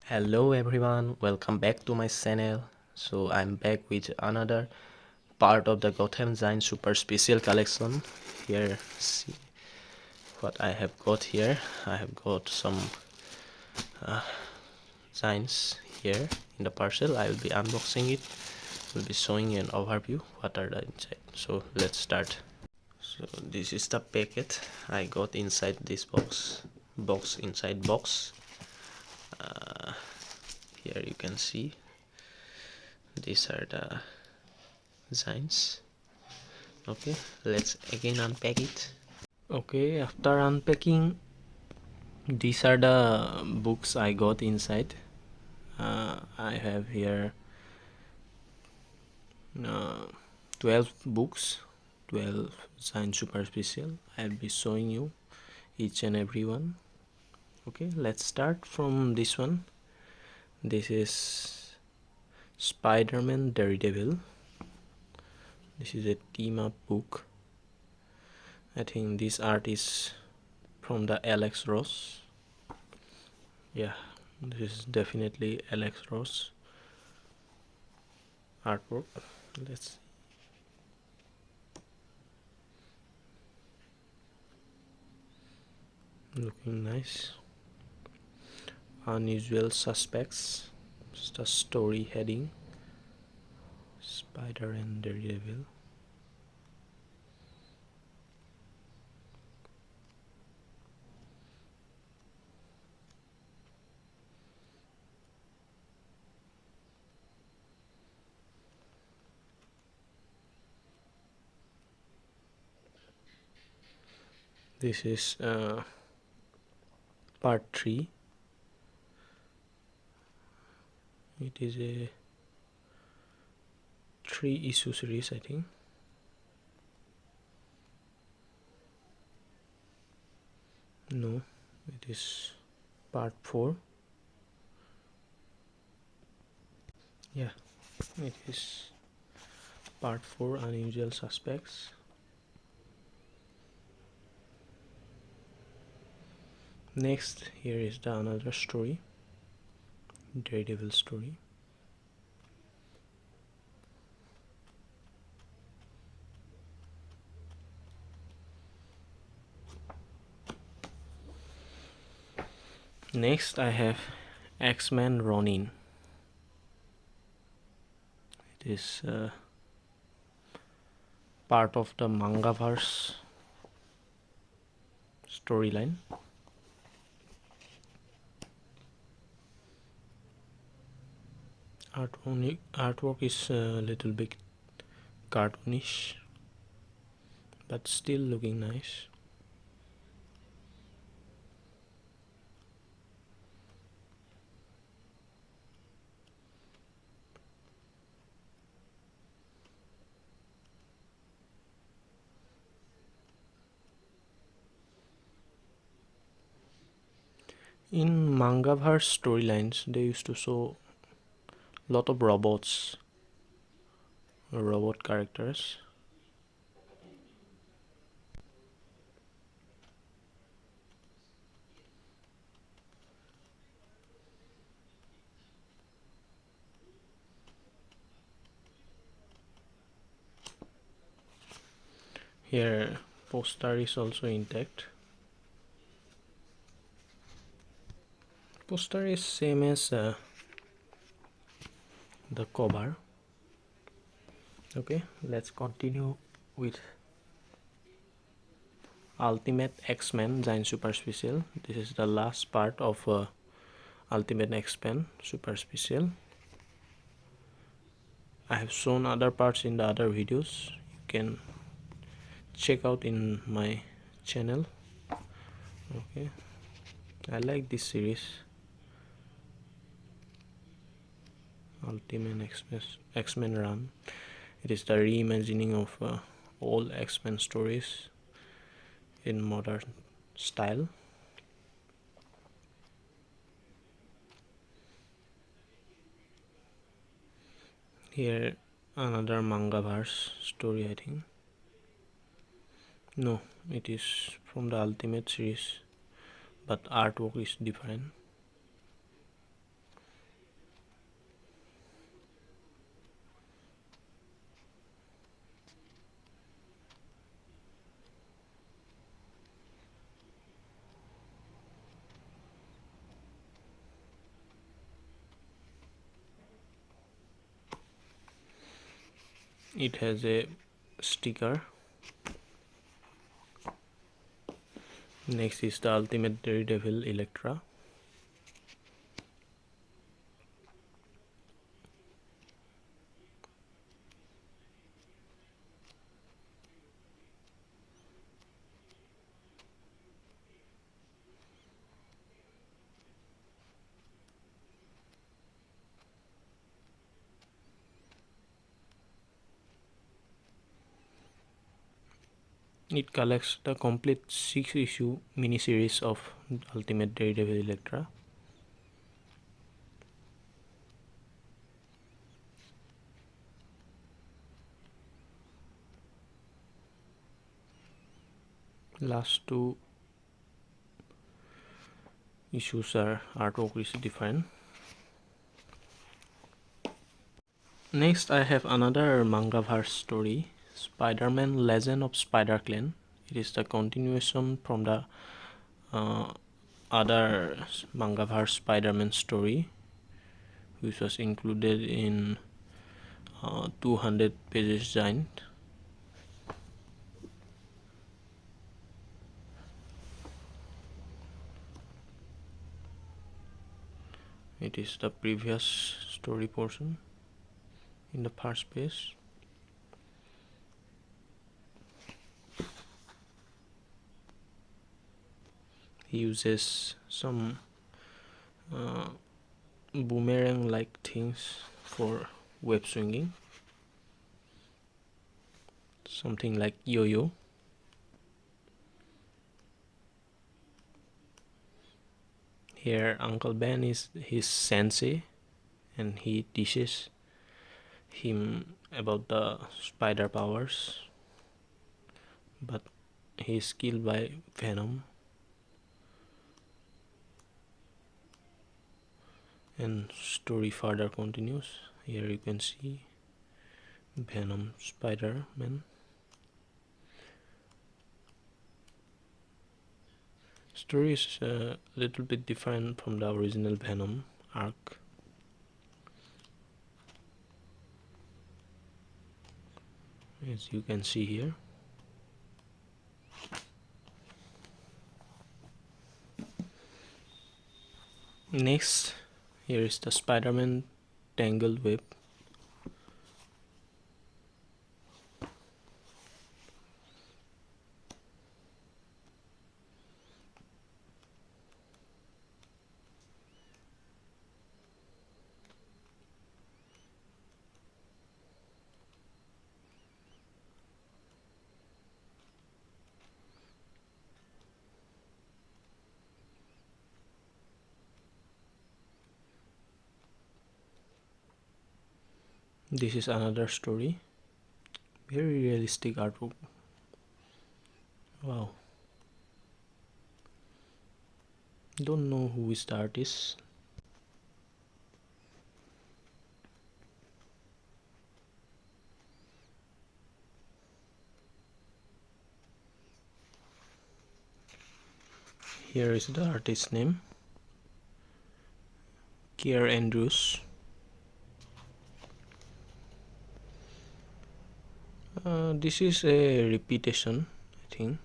Hello everyone, welcome back to my channel. So I'm back with another part of the Gotham Giant Super Special collection. Here, see what I have got here. I have got some giants here in the parcel. I will be unboxing it. Will be showing an overview what are the inside. So let's start. So this is the packet I got inside this box inside box. Here you can see these are the designs. Okay, let's again unpack it. Okay, after unpacking, these are the books I got inside. I have here uh, 12 books, 12 science super special. I'll be showing you each and every one. Okay, let's start from this one. This is Spider-Man Daredevil. This is a team up book. I think this art is from the Alex Ross. Yeah, this is definitely Alex Ross artwork. Let's looking nice. Unusual suspects. Just a story heading. Spider and Daredevil. This is part 3. It is a 3 issue series, I think. No, it is part 4. Yeah, it is part 4, Unusual Suspects. Next, here is the another story, Daredevil story. Next, I have X-Men Ronin. It is part of the Mangaverse storyline. Artwork is a little bit cartoonish, but still looking nice. In Mangaverse storylines, they used to show lot of robots, robot characters. Here, poster is also intact. Poster is same as the cover. Okay, let's continue with Ultimate X-Men Giant Super Special. This is the last part of Ultimate X-Men Super Special. I have shown other parts in the other videos. You can check out in my channel. Okay, I like this series, Ultimate X-Men Run. It is the reimagining of all X-Men stories in modern style. Here another Mangaverse story, I think. No, it is from the Ultimate series, but artwork is different. It has a sticker. Next is the Ultimate Daredevil Electra. It collects the complete 6-issue miniseries of Ultimate Daredevil Electra. Last two issues are artwork is different. Next, I have another manga-verse story, Spider-Man Legend of Spider-Clan. It is the continuation from the other manga-verse Spider-Man story, which was included in 200 pages giant. It is the previous story portion in the first page. He uses some boomerang like things for web swinging, something like yo-yo. Here Uncle Ben is his sensei and he teaches him about the spider powers, but he is killed by Venom. And story further continues. Here you can see Venom Spider-Man. Story is a little bit different from the original Venom arc. As you can see here. Next, here is the Spider-Man Tangled Web. This is another story. Very realistic artwork. Wow. Don't know who is the artist. Here is the artist's name, Kier Andrews. This is a repetition, I think.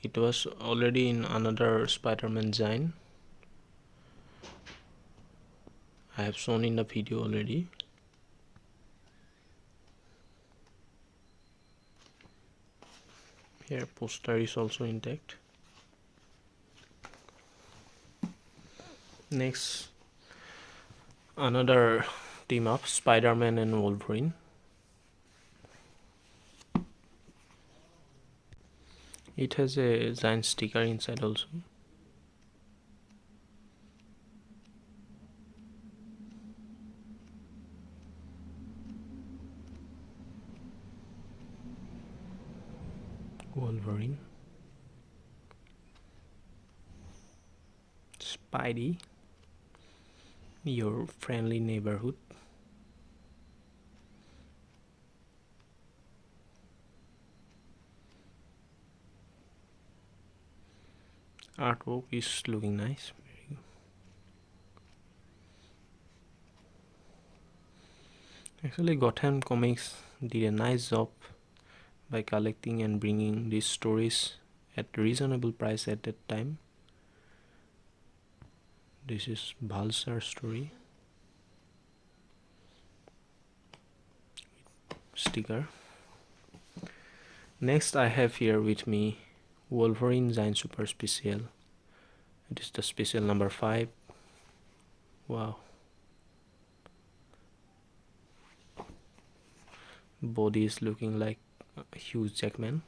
It was already in another Spider-Man design. I have shown in the video already. Here poster is also intact. Next, another team up, Spider-Man and Wolverine. It has a giant sticker inside also. Wolverine. Spidey, your friendly neighborhood. Artwork is looking nice. Actually, Gotham Comics did a nice job by collecting and bringing these stories at reasonable price at that time. This is Balsar story sticker. Next, I have here with me Wolverine Giant Super Special. It is the special number 5. Wow. Body is looking like Hugh Jackman.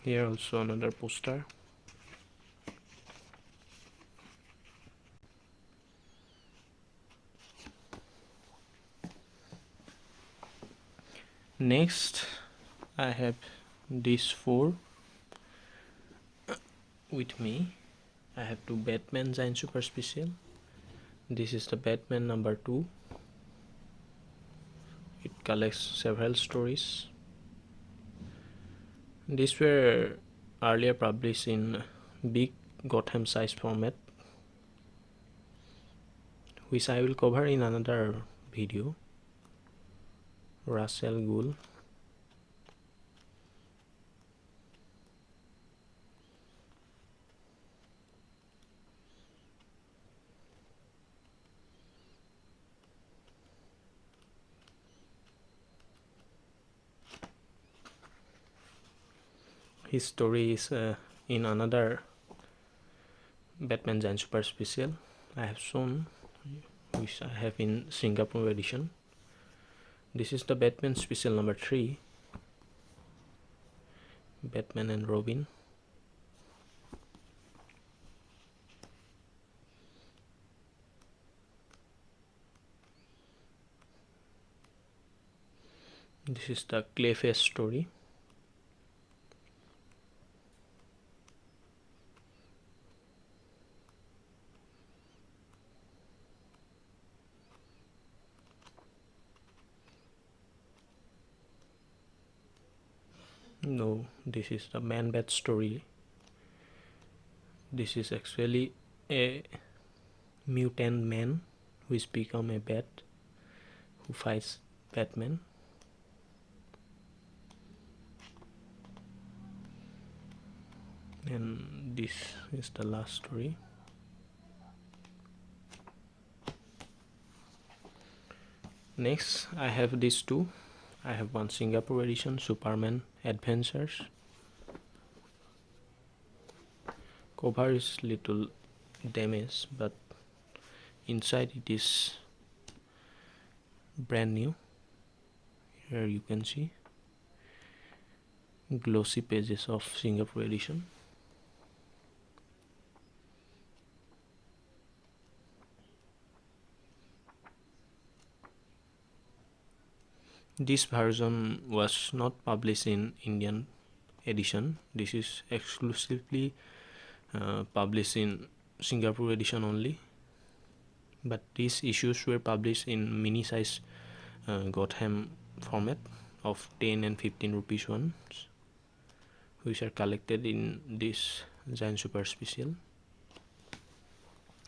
Here also another poster. Next, I have these 4 with me. I have 2 Batman Giant Super Special. This is the Batman number 2. It collects several stories. These were earlier published in big Gotham size format, which I will cover in another video. Russell Gould. His story is in another Batman Giant Super Special I have shown, which I have in Singapore edition. This is the Batman Special number 3, Batman and Robin. This is the Clayface story. No, this is the Man-Bat story. This is actually a mutant man who is become a bat who fights Batman. And this is the last story. Next, I have these 2. I have one Singapore edition, Superman Adventures. Cover is little damaged, but inside it is brand new. Here you can see glossy pages of Singapore edition. This version was not published in Indian edition. This is exclusively published in Singapore edition only. But these issues were published in mini size Gotham format of 10 and 15 rupees ones, which are collected in this Giant Super Special.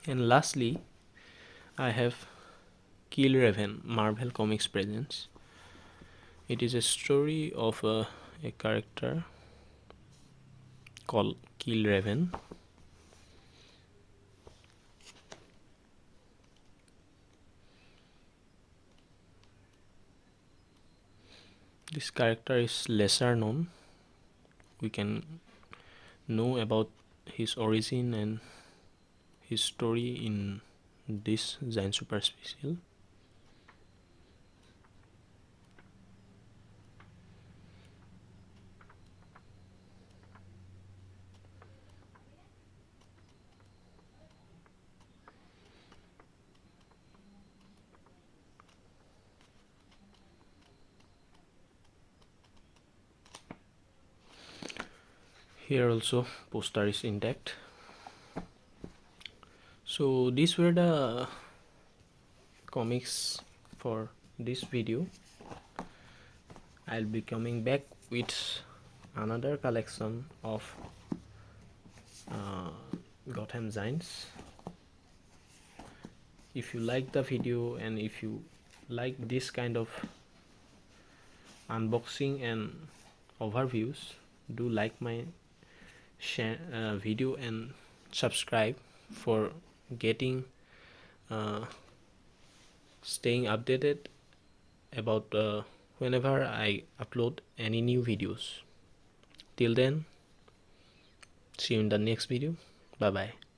And lastly, I have Killraven Marvel Comics Presents. It is a story of a character called Killraven. This character is lesser known. We can know about his origin and his story in this Giant Super Special. Here also poster is intact. So these were the comics for this video. I'll be coming back with another collection of Gotham Giants. If you like the video and if you like this kind of unboxing and overviews, do like my video and subscribe for getting staying updated about whenever I upload any new videos. Till then, see you in the next video. Bye bye.